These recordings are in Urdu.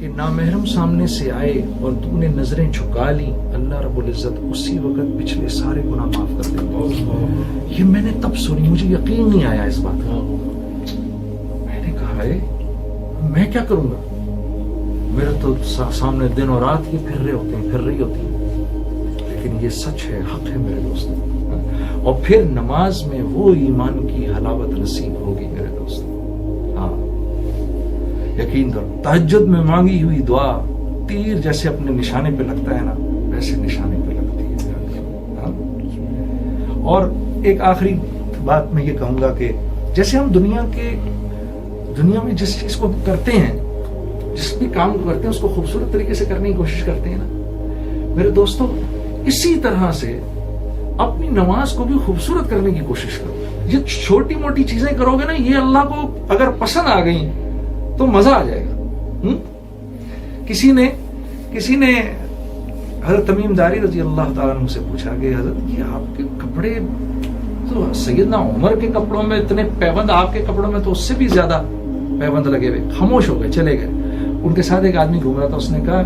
کہ نامحرم سامنے سے آئے اور تو نے نظریں جھکا لی، اللہ رب العزت اسی وقت پچھلے سارے گناہ معاف کر دیں۔ یہ میں نے تب سنی، مجھے یقین نہیں آیا اس بات کا۔ میں نے کہا ہے میں کیا کروں گا، میرے تو سامنے دن اور رات یہ پھر رہے ہوتے ہیں، پھر رہی ہوتی ہیں، لیکن یہ سچ ہے، حق ہے میرے دوستوں۔ اور پھر نماز میں وہ ایمان کی حلاوت نصیب ہوگی میرے دوستوں۔ ہاں یقین کرو، تہجد میں مانگی ہوئی دعا تیر جیسے اپنے نشانے پہ لگتا ہے نا، ویسے نشانے پہ لگتی ہے۔ اور ایک آخری بات میں یہ کہوں گا کہ جیسے ہم دنیا میں جس چیز کو کرتے ہیں، جس بھی کام کو کرتے ہیں، اس کو خوبصورت طریقے سے کرنے کی کوشش کرتے ہیں نا میرے دوستوں، اسی طرح سے اپنی نماز کو بھی خوبصورت کرنے کی کوشش کرو۔ یہ چھوٹی موٹی چیزیں کرو گے نا، یہ اللہ کو اگر پسند آ گئی تو مزہ آ جائے گا۔ کسی نے حضرت تمیم داری رضی اللہ تعالیٰ عنہ سے پوچھا کہ حضرت یہ آپ کے کپڑے تو سیدنا عمر کے کپڑوں میں اتنے پیوند، آپ کے کپڑوں میں تو اس سے بھی زیادہ پیوند لگے ہوئے۔ خاموش ہو گئے، چلے گئے۔ ان کے ساتھ ایک آدمی گھوم رہا تھا، اس نے کہا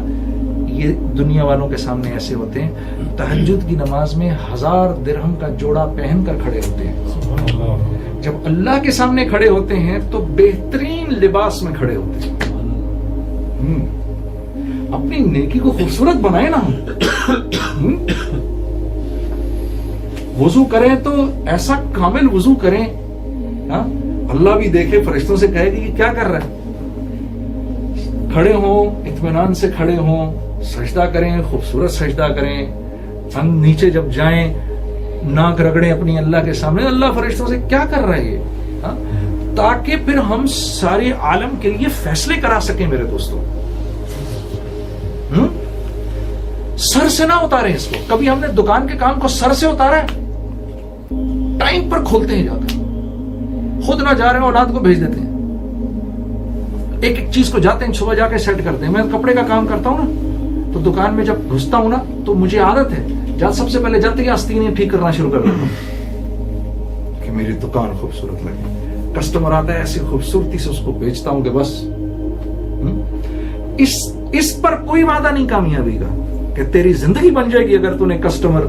یہ دنیا والوں کے سامنے ایسے ہوتے ہیں، تہجد کی نماز میں 1000 درہم کا جوڑا پہن کر کھڑے ہوتے ہیں، جب اللہ کے سامنے کھڑے ہوتے ہیں تو بہترین لباس میں کھڑے ہوتے ہیں۔ اپنی نیکی کو خوبصورت بنائے نا، وضو کریں تو ایسا کامل وضو کریں، اللہ بھی دیکھے، فرشتوں سے کہے کہ یہ کیا کر رہا ہے، کھڑے ہوں، اطمینان سے کھڑے ہوں، سجدہ کریں، خوبصورت سجدہ کریں، ہم نیچے جب جائیں ناک رگڑیں اپنی اللہ کے سامنے، اللہ فرشتوں سے کیا کر رہا ہے یہ، تاکہ پھر ہم سارے عالم کے لیے فیصلے کرا سکیں میرے دوستوں۔ سر سے نہ اتاریں اس کو، کبھی ہم نے دکان کے کام کو سر سے اتارا ہے؟ ٹائم پر کھولتے ہیں، جا کر خود نہ جا رہے ہیں، اولاد کو بھیج دیتے ہیں، ایک ایک چیز کو جاتے ہیں، صبح جا کے سیٹ کرتے ہیں۔ میں کپڑے کا کام کرتا ہوں نا، تو دکان میں جب گھستا ہوں نا تو مجھے عادت ہے سب سے پہلے جاتے ہی آستینیں ٹھیک کرنا شروع کر دیتا ہوں کہ میری دکان خوبصورت لگے۔ کسٹمر آتا ہے، ایسی خوبصورتی سے اس کو بیچتا ہوں کہ بس اس پر کوئی وعدہ نہیں کامیابی کا کہ تیری زندگی بن جائے گی اگر تو نے کسٹمر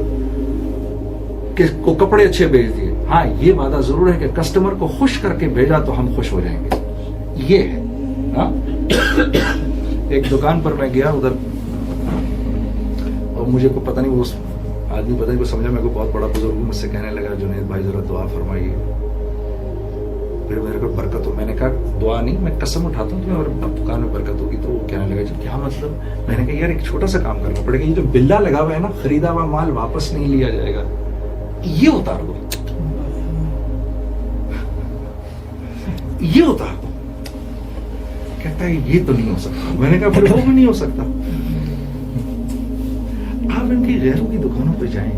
کو کپڑے اچھے بھیج دیے۔ ہاں یہ وعدہ ضرور ہے کہ کسٹمر کو خوش کر کے بھیجا تو ہم خوش ہو جائیں گے، یہ ہے۔ ایک دکان پر میں گیا ادھر، اور مجھے کو پتہ نہیں، وہ آدمی پتہ نہیں کو سمجھا، میں کو بہت بڑا بزرگ مجھ سے کہنے لگا جنید بھائی ذرا دعا فرمائیے، پھر میرے کو برکت ہو۔ میں نے کہا دعا نہیں، میں قسم اٹھاتا ہوں تمہیں اور دکان میں برکت ہوگی۔ تو وہ کہنے لگا جی کیا مطلب؟ میں نے کہا یار ایک چھوٹا سا کام کرنا پڑے گا، یہ جو بلا لگا ہوا ہے نا، خریدا ہوا مال واپس نہیں لیا جائے گا، یہ اتار دو، یہ اتار دو۔ کہتا ہے یہ تو نہیں ہو سکتا۔ میں نے کہا پھر وہ بھی نہیں ہو سکتا۔ آپ ان کی غیروں کی دکانوں پہ جائیں،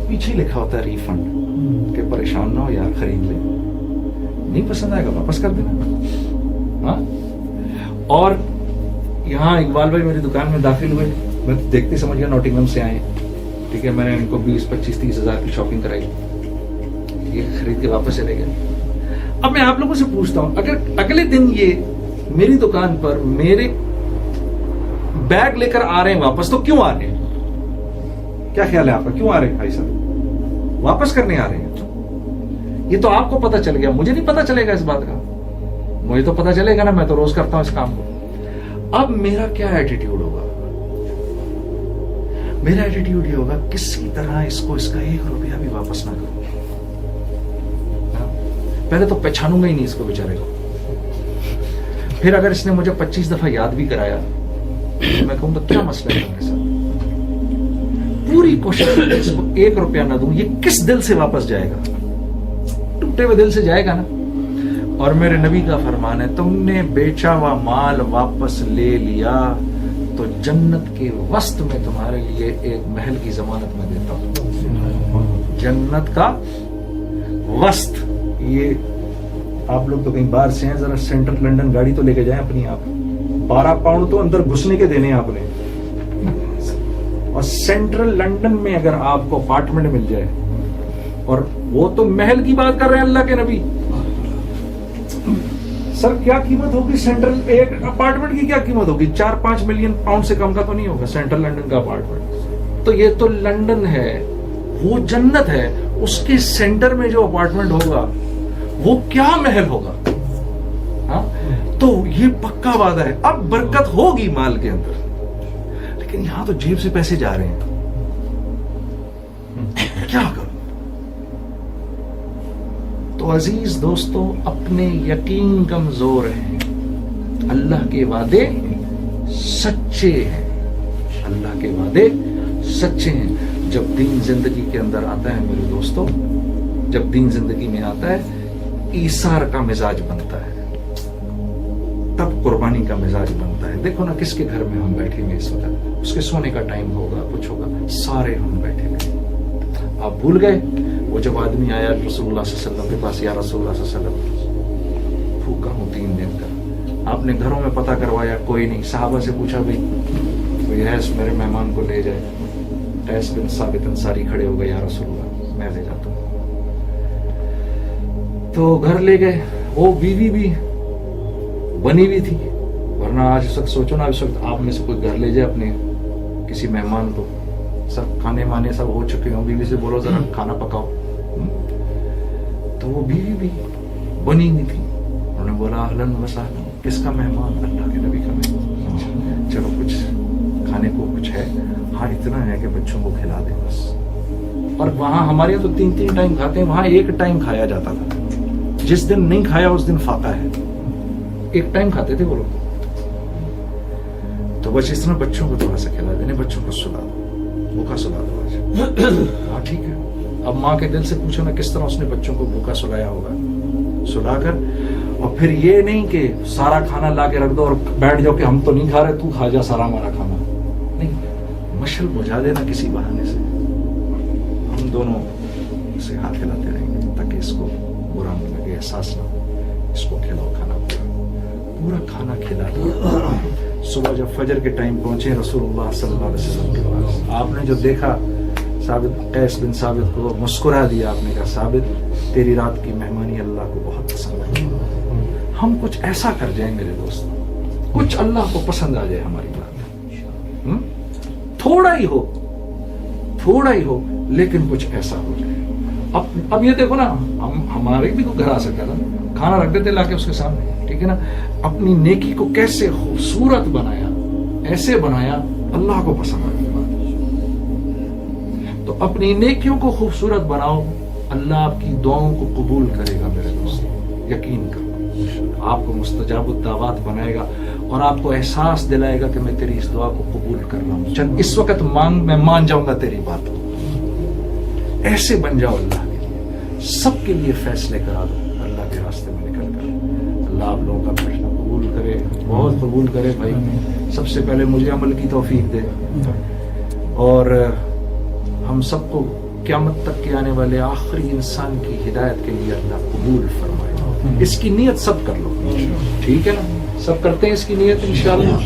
پیچھے لکھا ہوتا ہے ریفنڈ، کہ پریشان نہ ہو یار، خرید لے، نہیں پسند آئے گا واپس کر دینا۔ ہاں، اور یہاں اقبال بھائی میری دکان میں داخل ہوئے، میں دیکھتے سمجھ گیا نوٹنگھم سے آئے، ٹھیک ہے، میں نے ان کو 20, 25, 30 ہزار کی شاپنگ کرائی، یہ خرید کے واپس چلے گئے۔ اب میں آپ لوگوں سے پوچھتا ہوں، اگر اگلے دن یہ میری دکان پر میرے بیگ لے کر آ رہے ہیں واپس، تو کیوں آ رہے ہیں؟ کیا خیال ہے آپ کا، کیوں آ رہے ہیں بھائی صاحب؟ واپس کرنے آ رہے ہیں۔ یہ تو آپ کو پتا چل گیا، مجھے نہیں پتا چلے گا اس بات کا، مجھے تو پتا چلے گا نا، میں تو روز کرتا ہوں اس کام کو۔ اب میرا کیا ایٹیٹیوڈ ہوگا؟ میرا ایٹیٹیوڈ یہ ہوگا کسی طرح اس کو، اس کا 1 روپیہ بھی واپس نہ کروں۔ پہلے تو پہچانوں گا ہی نہیں اس کو بیچارے کو، پھر اگر اس نے مجھے 25 دفعہ یاد بھی کرایا تو میں کہوں گا کیا مسئلہ ہے میرے ساتھ، پوری کوشش کریں اس کو 1 روپیہ نہ دوں۔ یہ کس دل سے واپس جائے گا؟ ٹوٹے ہوئے دل سے جائے گا نا۔ اور میرے نبی کا فرمان ہے، تم نے بیچا ہوا مال واپس لے لیا تو جنت کے وسط میں تمہارے لیے ایک محل کی ضمانت میں دیتا ہوں، جنت کا وسط۔ یہ آپ لوگ تو کہیں باہر سے ہیں، ذرا سینٹرل لنڈن گاڑی تو لے کے جائیں اپنی، آپ 12 پاؤنڈ تو اندر گھسنے کے دینے آپ نے، اور سینٹرل لنڈن میں اگر آپ کو اپارٹمنٹ مل جائے، اور وہ تو محل کی بات کر رہے ہیں اللہ کے نبی سر کیا قیمت ہوگی سینٹرل ایک اپارٹمنٹ کی؟ کیا قیمت ہوگی؟ 4-5 ملین پاؤنڈ سے کم کا تو نہیں ہوگا سینٹرل لنڈن کا اپارٹمنٹ. تو یہ تو لنڈن ہے، وہ جنت ہے، اس کے سینٹر میں جو اپارٹمنٹ ہوگا وہ کیا محل ہوگا. ہاں تو یہ پکا وعدہ ہے. اب برکت ہوگی مال کے اندر، لیکن یہاں تو جیب سے پیسے جا رہے ہیں. کیا کروں؟ تو عزیز دوستو، اپنے یقین کمزور ہیں. اللہ کے وعدے سچے ہیں، اللہ کے وعدے سچے ہیں. جب دین زندگی کے اندر آتا ہے میرے دوستو، جب دین زندگی میں آتا ہے، ایثار کا مزاج بنتا ہے، تب قربانی کا مزاج بنتا ہے. دیکھو نا کس کے گھر میں ہم بیٹھے ہوئے اس وقت، اس کے سونے کا ٹائم ہوگا، کچھ ہوگا، سارے ہم بیٹھے ہوئے. آپ بھول گئے وہ جب آدمی آیا رسول اللہ صلی اللہ علیہ وسلم کے پاس، یا رسول اللہ صلی اللہ علیہ وسلم بھوکا ہوں 3 دن کا. آپ نے گھروں میں پتہ کروایا، کوئی نہیں. صحابہ سے پوچھا بھائی کوئی ہے میرے مہمان کو لے جائے. قیس بن ثابت انصاری کھڑے ہو گئے، یا رسول اللہ میں لے جاتا ہوں. تو گھر لے گئے. وہ بیوی بھی بنی ہوئی تھی، ورنہ آج اس وقت سوچو نا، اس وقت آپ میں سے کوئی گھر لے جائے اپنے کسی مہمان کو، سب کھانے مانے سب ہو چکے ہوں، بیوی سے بولو ذرا کھانا پکاؤ. تو وہ بیوی بھی بنی ہوئی تھی. انہوں نے بولا اہلاً وسہلاً، کس کا مہمان؟ اللہ کے نبی کا مہمان. چلو کچھ کھانے کو کچھ ہے؟ ہاں اتنا ہے کہ بچوں کو کھلا دیں بس. اور وہاں ہمارے یہاں تو 3 ٹائم کھاتے ہیں، وہاں 1 ٹائم کھایا جاتا تھا. جس دن نہیں کھایا اس دن فاقہ ہے. 1 ٹائم کھاتے تھے وہ لوگ. تو بس اس طرح بچوں کو تھوڑا سا کھلا دینے، بچوں کو سلا دو، بھوکا سلا دو آج. ہاں ٹھیک ہے. اب ماں کے دل سے پوچھو نا کس طرح اس نے بچوں کو بھوکا سلایا ہوگا. سلا کر، اور پھر یہ نہیں کہ سارا کھانا لا کے رکھ دو اور بیٹھ جاؤ کہ ہم تو نہیں کھا رہے، تو کھا جا سارا ہمارا کھانا. نہیں، مشل بجھا دینا کسی بہانے سے. ہم دونوں اسے ہاتھ ہلاتے رہیں گے تاکہ اس کو برا نہ لگے، احساس نہ ہو. اس کو کھلاؤ کھانا، پورا کھانا کھلا دیا. صبح جب فجر کے ٹائم پہنچے رسول اللہ صلی اللہ علیہ وسلم کے پاس، آپ نے جو دیکھا ثابت، قیس بن ثابت کو مسکرا دیا. آپ نے کہا ثابت تیری رات کی مہمانی اللہ کو بہت پسند ہے. ہم کچھ ایسا کر جائیں میرے دوست، کچھ اللہ کو پسند آ جائے ہماری بات. تھوڑا ہی ہو لیکن کچھ ایسا ہو جائے. اب یہ دیکھو نا، ہمارے بھی تو گھر آ سکتا تھا، کھانا رکھ دیتے لا کے اس کے سامنے، ٹھیک ہے نا. اپنی نیکی کو کیسے خوبصورت بنایا، ایسے بنایا اللہ کو پسند آئی بات. تو اپنی نیکیوں کو خوبصورت بناؤ، اللہ آپ کی دعاؤں کو قبول کرے گا میرے دوست. یقین کرو، آپ کو مستجاب الدعوات بنائے گا اور آپ کو احساس دلائے گا کہ میں تیری اس دعا کو قبول کر رہا ہوں. چل اس وقت میں مان جاؤں گا تیری بات کو. ایسے بن جاؤ اللہ کے لیے، سب کے لیے فیصلے کرا دو اللہ کے راستے میں نکل کر. اللہ آپ لوگوں کا فیصلہ قبول کرے، بہت قبول کرے بھائی. سب سے پہلے مجھے عمل کی توفیق دے، اور ہم سب کو قیامت تک کے آنے والے آخری انسان کی ہدایت کے لیے اللہ قبول فرمائے. اس کی نیت سب کر لو، ٹھیک ہے نا؟ سب کرتے ہیں اس کی نیت انشاءاللہ.